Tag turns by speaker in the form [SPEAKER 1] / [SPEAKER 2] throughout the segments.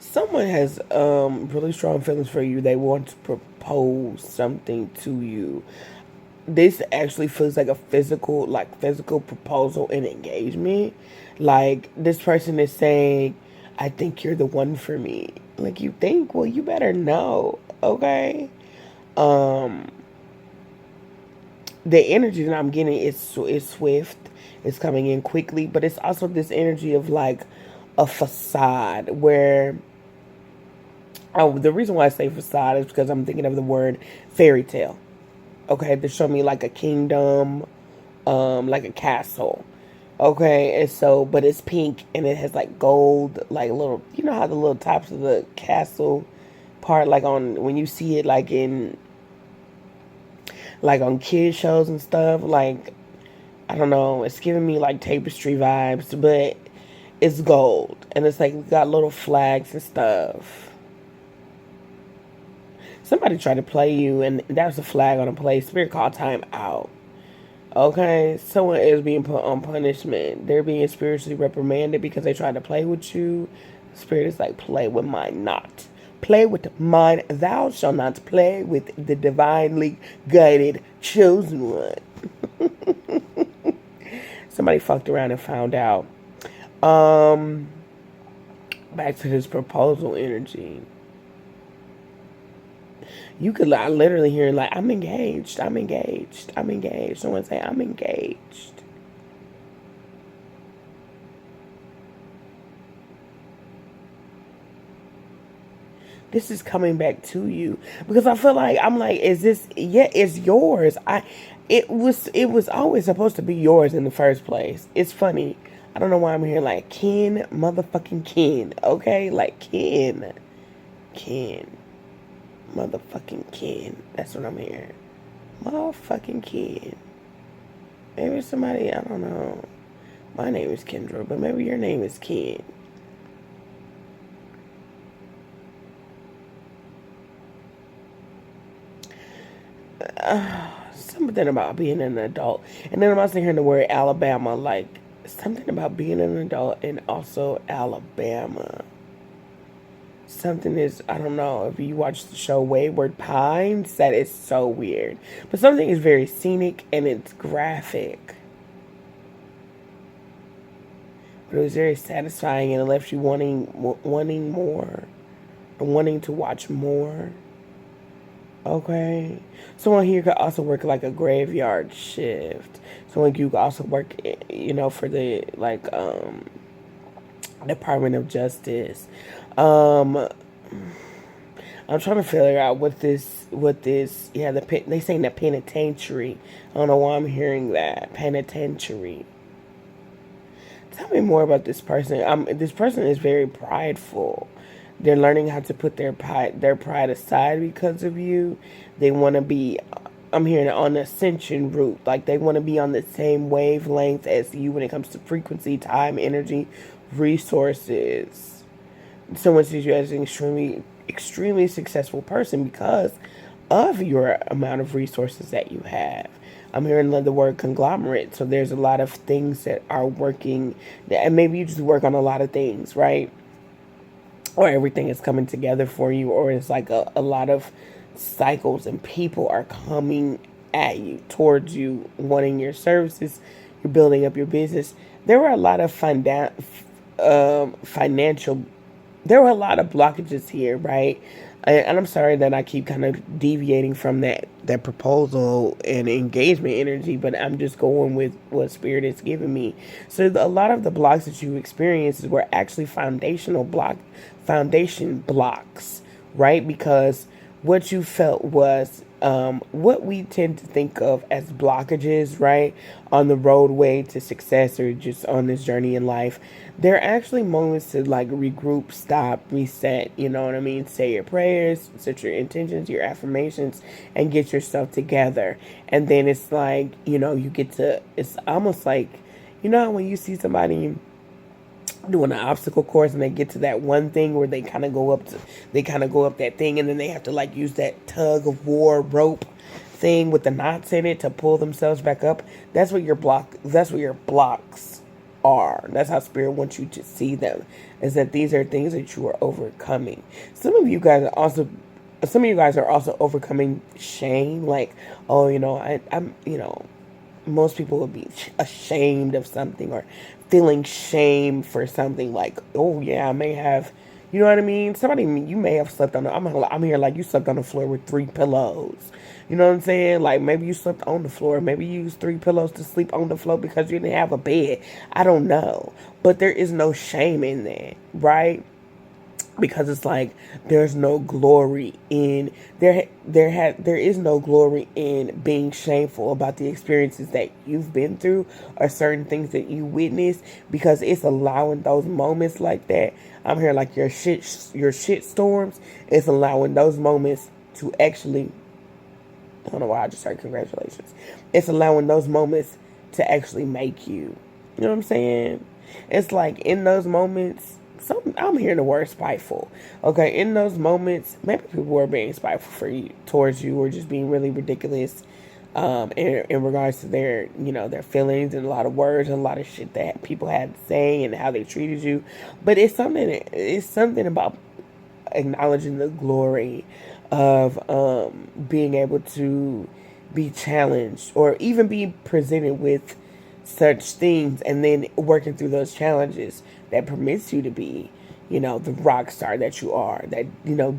[SPEAKER 1] Someone has really strong feelings for you. They want to propose something to you. This actually feels like a physical proposal and engagement. Like this person is saying, I think you're the one for me. Like, you think? Well, you better know. Okay. Um the energy that I'm getting is swift. It's coming in quickly, but it's also this energy of like a facade where, oh, the reason why I say facade is because I'm thinking of the word fairy tale. Okay, they show me like a kingdom, like a castle. Okay, and so, but it's pink and it has like gold, like little, you know how the little tops of the castle part, like on when you see it, like on kid shows and stuff. Like, I don't know, it's giving me like tapestry vibes, but it's gold and it's like got little flags and stuff. Somebody tried to play you, and that was a flag on a play. Spirit called time out. Okay, someone is being put on punishment. They're being spiritually reprimanded because they tried to play with you. Spirit is like, play with mine not. Play with mine. Thou shalt not play with the divinely guided chosen one. Somebody fucked around and found out. Um, Back to this proposal energy. You could literally hear like, I'm engaged, I'm engaged, I'm engaged. Someone say, I'm engaged. This is coming back to you because I feel like I'm like, is this? Yeah, it's yours. It was always supposed to be yours in the first place. It's funny. I don't know why I'm hearing like Ken, motherfucking Ken. Okay, like Ken, motherfucking Ken. That's what I'm hearing. Motherfucking Ken. Maybe somebody, I don't know. My name is Kendra, but maybe your name is Ken. Something about being an adult. And then I'm also hearing the word Alabama, like something about being an adult and also Alabama. Something is, I don't know, if you watch the show Wayward Pines, that is so weird. But something is very scenic and it's graphic. But it was very satisfying and it left you wanting more, or wanting to watch more. Okay. Someone here could also work like a graveyard shift. Someone you could also work, for the Department of Justice. Um, I'm trying to figure out what this. Yeah, they saying the penitentiary. I don't know why I'm hearing that penitentiary. Tell me more about this person. This person is very prideful. They're learning how to put their pride aside because of you. They want to be, I'm hearing, on the ascension route. Like they want to be on the same wavelength as you when it comes to frequency, time, energy, resources. Someone sees you as an extremely successful person because of your amount of resources that you have. I'm hearing the word conglomerate. So there's a lot of things that are working, and maybe you just work on a lot of things, right? Or everything is coming together for you, or it's like a lot of cycles and people are coming at you, towards you, wanting your services. You're building up your business. There were a lot of financial, there were a lot of blockages here, right? And I'm sorry that I keep kind of deviating from that proposal and engagement energy, but I'm just going with what Spirit is giving me. So a lot of the blocks that you experienced were actually foundation blocks, right? Because what you felt was what we tend to think of as blockages, right? On the roadway to success or just on this journey in life. They're actually moments to like regroup, stop, reset, you know what I mean? Say your prayers, set your intentions, your affirmations, and get yourself together. And then it's like, you get to, it's almost like, when you see somebody doing an obstacle course and they get to that one thing where they kind of go up that thing, and then they have to like use that tug of war rope thing with the knots in it to pull themselves back up. That's what your blocks are. That's how Spirit wants you to see them, is that these are things that you are overcoming. Some of you guys are also overcoming shame. Like, oh, most people would be ashamed of something, or feeling shame for something. Like, oh yeah, I may have, you know what I mean? You may have slept on I'm here like you slept on the floor with 3 pillows. You know what I'm saying? Like, maybe you slept on the floor. Maybe you used 3 pillows to sleep on the floor because you didn't have a bed. I don't know. But there is no shame in that, right? Because it's like there's no glory in there is no glory in being shameful about the experiences that you've been through, or certain things that you witnessed, because it's allowing those moments like that. I'm here like your shit storms. It's allowing those moments to actually, I don't know why I just said congratulations. It's allowing those moments to actually make you. You know what I'm saying? It's like in those moments, I'm hearing the word spiteful. Okay, in those moments, maybe people were being spiteful towards you, or just being really ridiculous, in regards to their feelings, and a lot of words and a lot of shit that people had to say and how they treated you. But it's something about acknowledging the glory of being able to be challenged, or even be presented with such things, and then working through those challenges that permits you to be, the rock star that you are, that,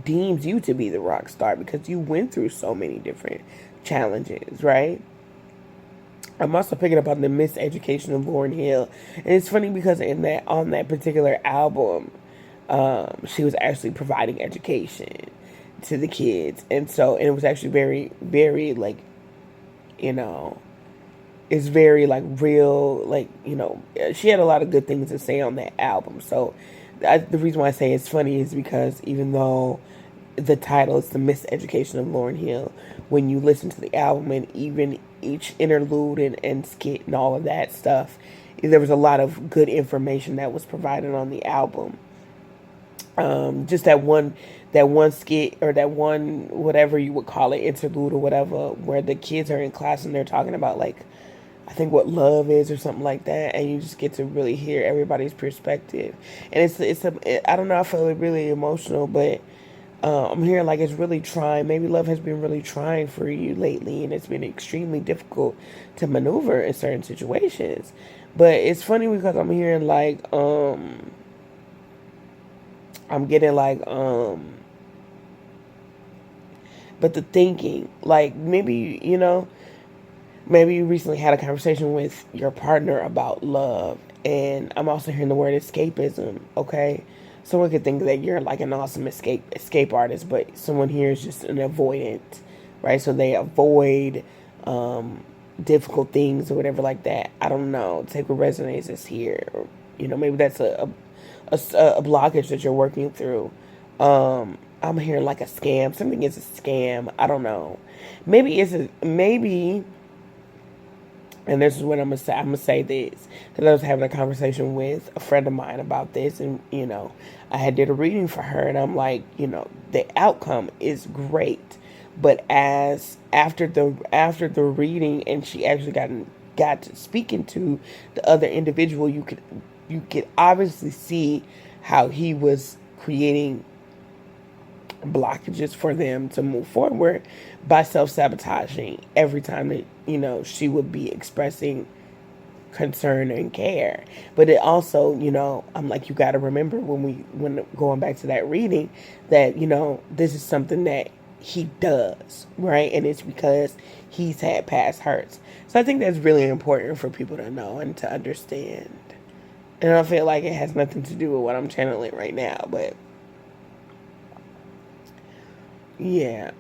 [SPEAKER 1] deems you to be the rock star because you went through so many different challenges, right? I'm also picking up on the Miseducation of Lauryn Hill. And it's funny because on that particular album, she was actually providing education to the kids. And it was actually very, very, like, it's very, like, real, like, she had a lot of good things to say on that album. So the reason why I say it's funny is because even though the title is The Miseducation of Lauryn Hill, when you listen to the album and even each interlude and skit and all of that stuff, there was a lot of good information that was provided on the album. Just that one skit, or that one, whatever you would call it, interlude or whatever, where the kids are in class and they're talking about, like, I think what love is or something like that, and you just get to really hear everybody's perspective. And I don't know, I feel really emotional, but I'm hearing like it's really trying. Maybe love has been really trying for you lately, and it's been extremely difficult to maneuver in certain situations. But it's funny because I'm hearing like I'm getting like but the thinking, like, maybe maybe you recently had a conversation with your partner about love. And I'm also hearing the word escapism, okay? Someone could think that you're like an awesome escape artist, but someone here is just an avoidant, right? So they avoid difficult things or whatever like that. I don't know. Take what resonates is here. Or, maybe that's a blockage that you're working through. I'm hearing like a scam. Something is a scam. I don't know. Maybe, and this is what I'm gonna say this, because I was having a conversation with a friend of mine about this, and I had did a reading for her, and I'm like, the outcome is great, but after the reading, and she actually got to speaking to the other individual, you could obviously see how he was creating blockages for them to move forward by self-sabotaging every time that she would be expressing concern and care. But it also, I'm like, you got to remember when going back to that reading, that this is something that he does, right? And it's because he's had past hurts. So I think that's really important for people to know and to understand. And I feel like it has nothing to do with what I'm channeling right now, but yeah.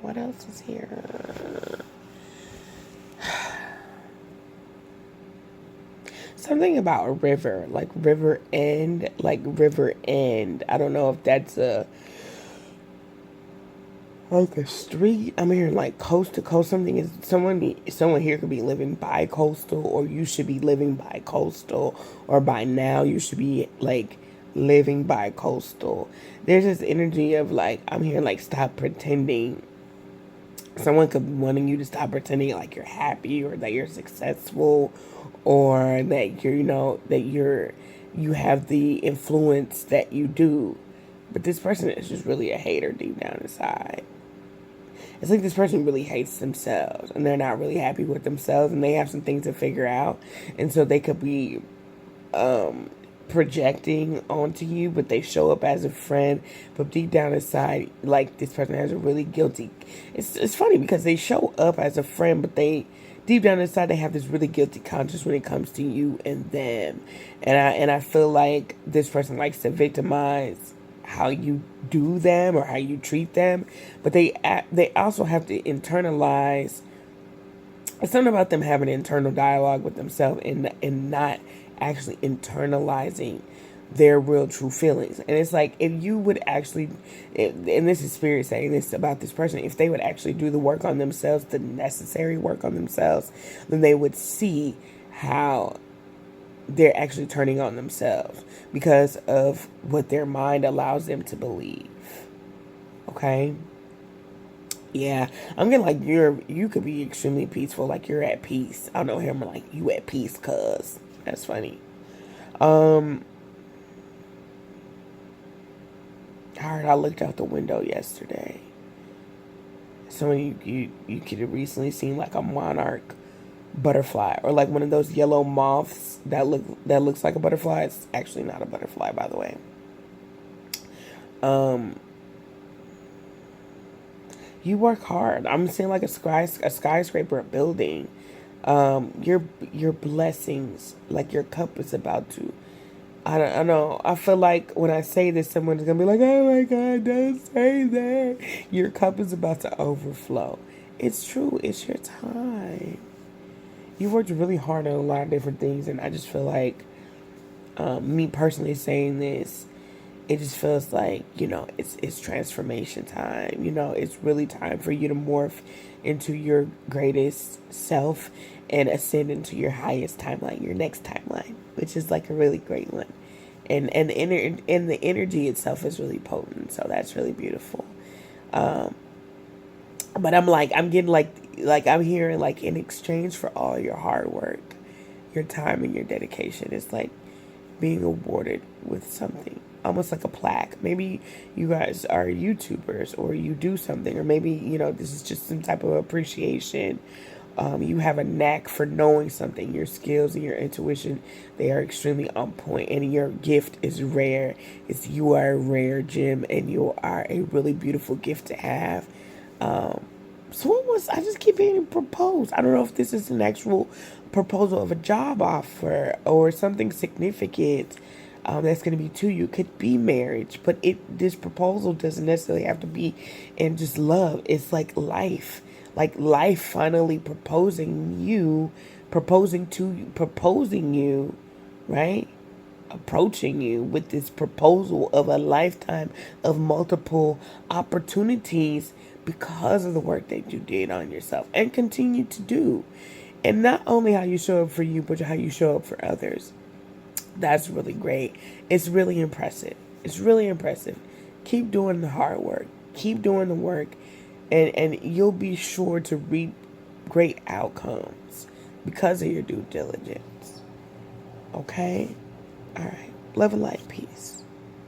[SPEAKER 1] What else is here? Something about a river, like river end, I don't know if that's like a street. I'm hearing like coast to coast. Someone here could be living by coastal, or you should be living by coastal, or by now you should be like living by coastal. There's this energy of like, I'm here like, stop pretending. Someone could be wanting you to stop pretending like you're happy or that you're successful or that you're, that you have the influence that you do. But this person is just really a hater deep down inside. It's like this person really hates themselves and they're not really happy with themselves and they have some things to figure out. And so they could be projecting onto you, but they show up as a friend. But deep down inside, like, this person has a really guilty. It's funny because they show up as a friend, but they deep down inside they have this really guilty conscience when it comes to you and them. And I feel like this person likes to victimize how you do them or how you treat them, but they also have to internalize. It's something about them having an internal dialogue with themselves and not actually internalizing their real true feelings. And it's like, if you would actually, and this is spirit saying this about this person, if they would actually do the work on themselves, the necessary work on themselves, then they would see how they're actually turning on themselves because of what their mind allows them to believe. Okay? Yeah, I'm getting like you could be extremely peaceful, like you're at peace. I don't know him like you at peace, cuz that's funny. I heard I looked out the window yesterday. So you could have recently seen like a monarch butterfly or like one of those yellow moths that looks like a butterfly. It's actually not a butterfly, by the way. You work hard. I'm seeing like a skyscraper, a building. Your blessings, like your cup is about to. I don't know. I feel like when I say this, someone's gonna be like, "Oh my God, don't say that." Your cup is about to overflow. It's true. It's your time. You worked really hard on a lot of different things, and I just feel like, me personally saying this, it just feels like, it's transformation time. It's really time for you to morph into your greatest self and ascend into your highest timeline, your next timeline, which is like a really great one. And the energy itself is really potent, so that's really beautiful. But I'm getting like I'm hearing like, in exchange for all your hard work, your time and your dedication, it's like being awarded with something, almost like a plaque. Maybe you guys are YouTubers or you do something, or maybe, this is just some type of appreciation. You have a knack for knowing something. Your skills and your intuition, they are extremely on point, and your gift is rare. You are a rare gem, and you are a really beautiful gift to have. I just keep getting proposed. I don't know if this is an actual proposal of a job offer or something significant that's going to be to you. It could be marriage, but this proposal doesn't necessarily have to be in just love. It's like life finally proposing you, right? Approaching you with this proposal of a lifetime of multiple opportunities because of the work that you did on yourself and continue to do. And not only how you show up for you, but how you show up for others. That's really great. It's really impressive. Keep doing the hard work. Keep doing the work. And you'll be sure to reap great outcomes because of your due diligence. Okay? All right. Love and light. Peace.